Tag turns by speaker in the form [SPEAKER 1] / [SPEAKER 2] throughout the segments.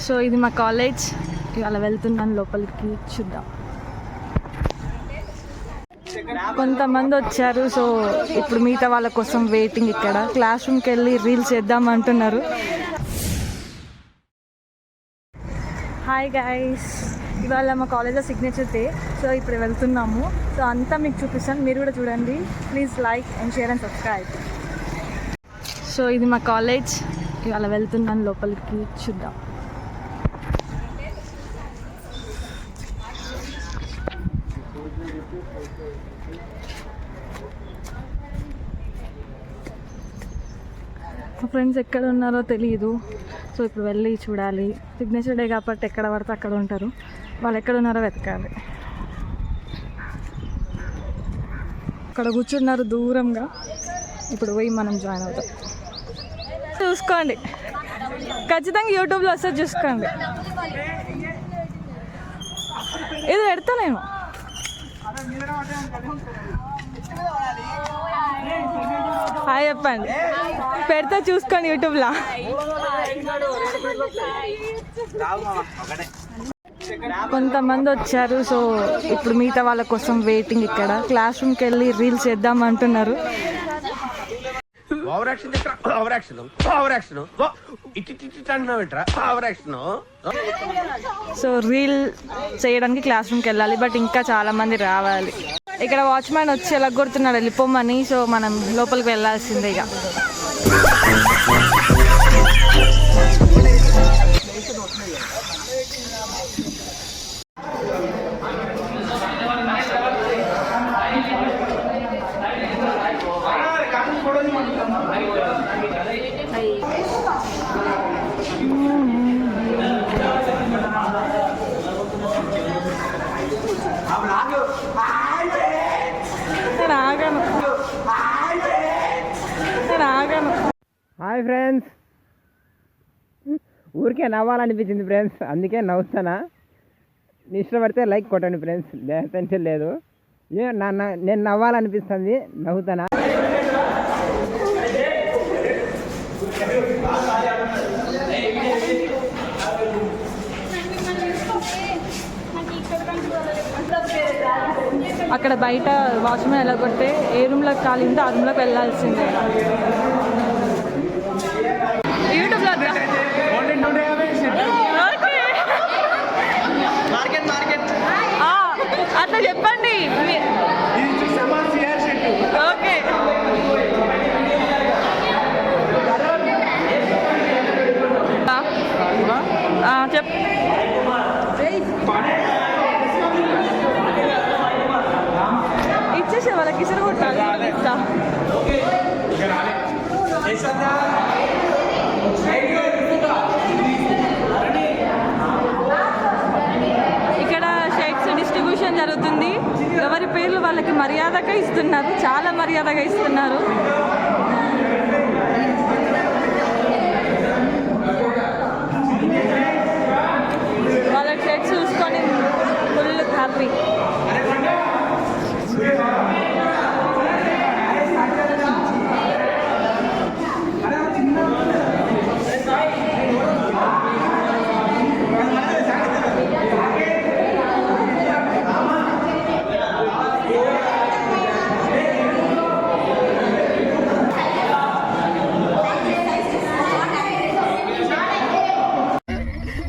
[SPEAKER 1] So ఇది మా college. ఇవాళ వెళ్తున్నాను లోపలికి, చూద్దాం. కొంతమంది వచ్చారు, సో ఇప్పుడు మిగతా వాళ్ళ కోసం వెయిటింగ్. ఇక్కడ క్లాస్ రూమ్కి వెళ్ళి రీల్స్ చేద్దాం అంటున్నారు. హాయ్ గైస్, ఇవాళ మా కాలేజ్లో సిగ్నేచర్ డే. సో ఇప్పుడు వెళ్తున్నాము. సో అంతా మీకు చూపిస్తాను, మీరు కూడా చూడండి. Please like and share and subscribe. So ఇది మా కాలేజ్. ఇవాళ వెళ్తున్నాను లోపలికి, చూద్దాం. మా ఫ్రెండ్స్ ఎక్కడ ఉన్నారో తెలియదు. సో ఇప్పుడు వెళ్ళి చూడాలి. సిగ్నేచర్ డే కాబట్టి ఎక్కడ పడితే అక్కడ ఉంటారు. వాళ్ళు ఎక్కడ ఉన్నారో వెతకాలి. అక్కడ కూర్చున్నారు దూరంగా. ఇప్పుడు పోయి మనం జాయిన్ అవుతాం. చూసుకోండి, ఖచ్చితంగా యూట్యూబ్లో వస్తే చూసుకోండి. ఇది పెడతా నేను. హాయ్ చెప్పండి, పెడతా చూసుకోండి యూట్యూబ్లో. కొంతమంది వచ్చారు, సో ఇప్పుడు మిగతా వాళ్ళ కోసం వెయిటింగ్. ఇక్కడ క్లాస్ రూమ్కి వెళ్ళి రీల్స్ చేద్దాం అంటున్నారు. సో రీల్ చేయడానికి క్లాస్ రూమ్కి వెళ్ళాలి, బట్ ఇంకా చాలా మంది రావాలి. ఇక్కడ వాచ్మ్యాన్ వచ్చి ఎలా కొడుతున్నాడు వెళ్ళిపోమని. సో మనం లోపలికి వెళ్ళాల్సిందే. ఇక
[SPEAKER 2] హాయ్ ఫ్రెండ్స్, ఊరికే నవ్వాలనిపించింది ఫ్రెండ్స్, అందుకే నవ్వుతానా. ఇష్టపడితే లైక్ కొట్టండి ఫ్రెండ్స్, లేదంటే లేదు. నేను నవ్వాలనిపిస్తుంది, నవ్వుతానా.
[SPEAKER 1] అక్కడ బయట వాచ్మెన్ ఎలా కొడితే ఏ రూమ్లోకి కాలిందో ఆ రూమ్లోకి వెళ్ళాల్సిందే. యూట్యూబ్లో అట్లా చెప్పండి. ఓకే, చెప్. ఇచ్చేసే వాళ్ళకి ఇసురు కొట్టాలి. ఇక్కడ షేక్స్ డిస్ట్రిబ్యూషన్ జరుగుతుంది. ఎవరి పేర్లు వాళ్ళకి మర్యాదగా ఇస్తున్నారు, చాలా మర్యాదగా ఇస్తున్నారు. వాళ్ళ షేక్స్ చూసుకొని ఫుల్ హ్యాపీ.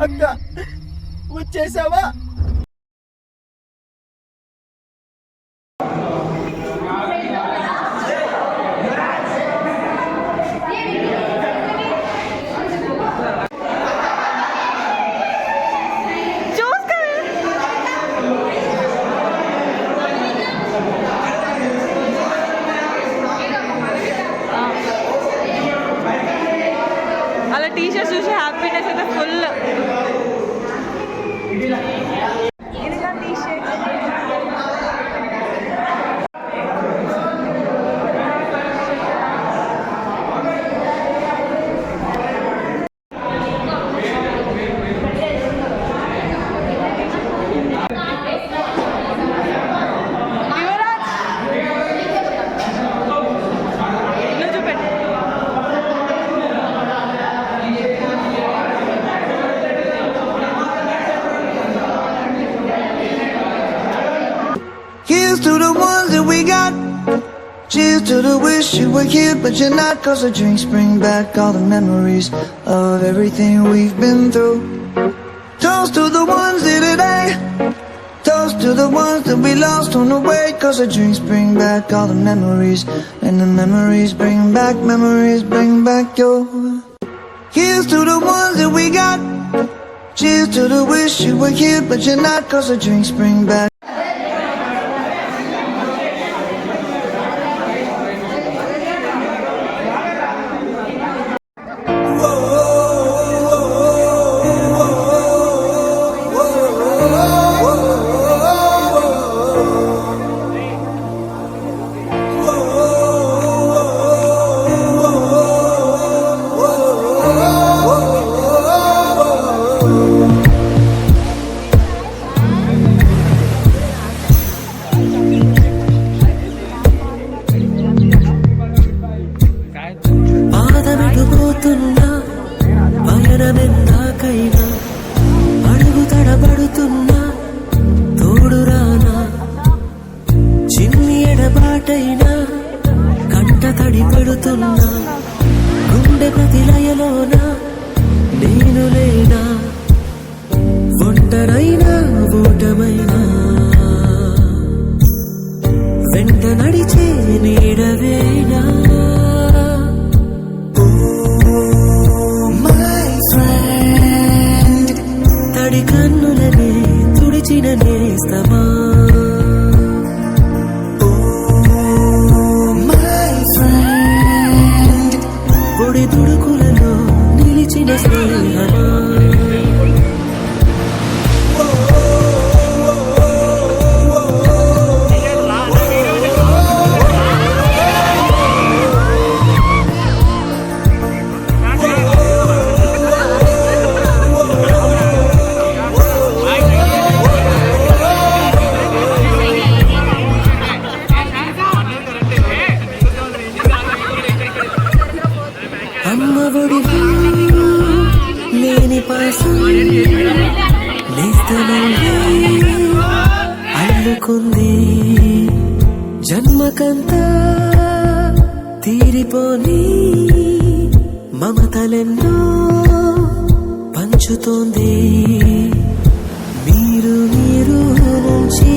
[SPEAKER 2] అక్క వచ్చేసావా?
[SPEAKER 1] అలా టీషర్ట్స్ చూసి హ్యాపీనెస్ అయితే full.
[SPEAKER 3] to the wish you were here, but you're not. 'Cause the drinks bring back all the memories of everything we've been through. Toast to the ones here today. Toast to the ones that we lost on the way. 'Cause the drinks bring back all the memories, and the memories bring back your. Here's to the ones that we got. Cheers to the wish you were here, but you're not. 'Cause the drinks bring back.
[SPEAKER 4] పాదమెటుపోతున్నా పయనమెందాకైనా అడుగు తడబడుతున్నా తోడురానా చిన్ని ఎడబాటైనా కంట తడి పెడుతున్నా గుండె ప్రతిలయలోన నేను లేనా ఒంటరైనా ఓటమైనా వెంట నడిచే నీడవేనా తడి కన్నులనే తుడిచిన నేస్తమా పొడి తుడుకులలో నిలిచిన స్నేహమా అమ్మ ఒడిలో లేని పాసం నేస్తనందే అల్లుకుంది జన్మకంతా తీరిపోని మమతలెన్నో పంచుతోంది మీరు నుంచి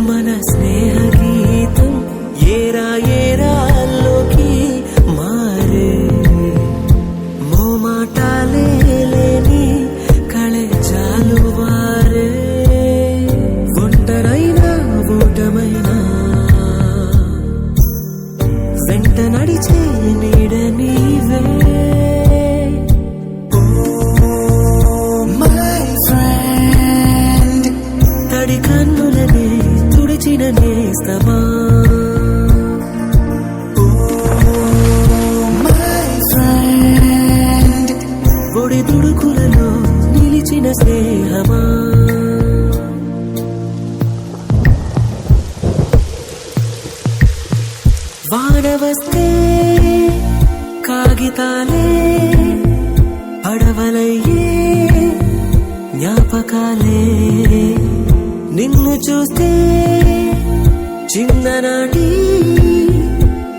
[SPEAKER 4] మన స్నేహ గీతం ఏరా ఏరాల్లోకి మారే మోమాటాలే లేని కళే చాలు వారే ఒంటరైనా ఓటమైనా వెంట నడిచే నీడ నీవే తడి కన్నులనే తుడిచిన నేస్తమా పొడి తుడుకులలో నిలిచిన స్నేహమా వానవస్తే కాగితాలే పడవలయ్యే జ్ఞాపకాలే నిన్ను చూస్తే చిన్ననాటి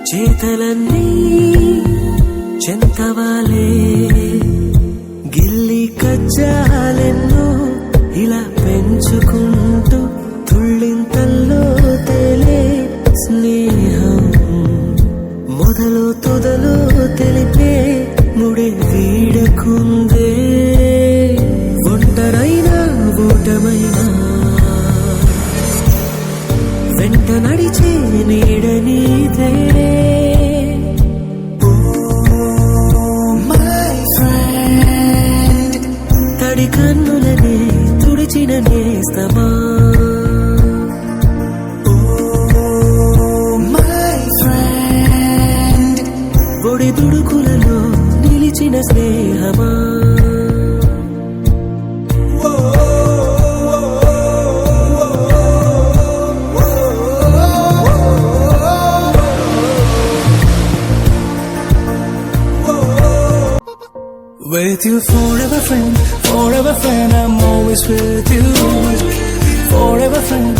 [SPEAKER 4] చేతలన్నీ చెంతవాలే గిల్లి కజ్జాలెన్నో ఇలా పెంచుకుంటూ తుళ్ళింతల్లో తేలే స్నేహం మొదలు తొదలు తెలిపే ముడి వీడకుందే ఒంటరైనా ఓటమైనా వెంట నడిచే నీడ నీదే తడి కన్నులనే తుడిచిన నేస్తమా పొడి తుడుకులలో నిలిచిన స్నేహమా
[SPEAKER 5] With you forever friend, I'm always with you. Forever friend,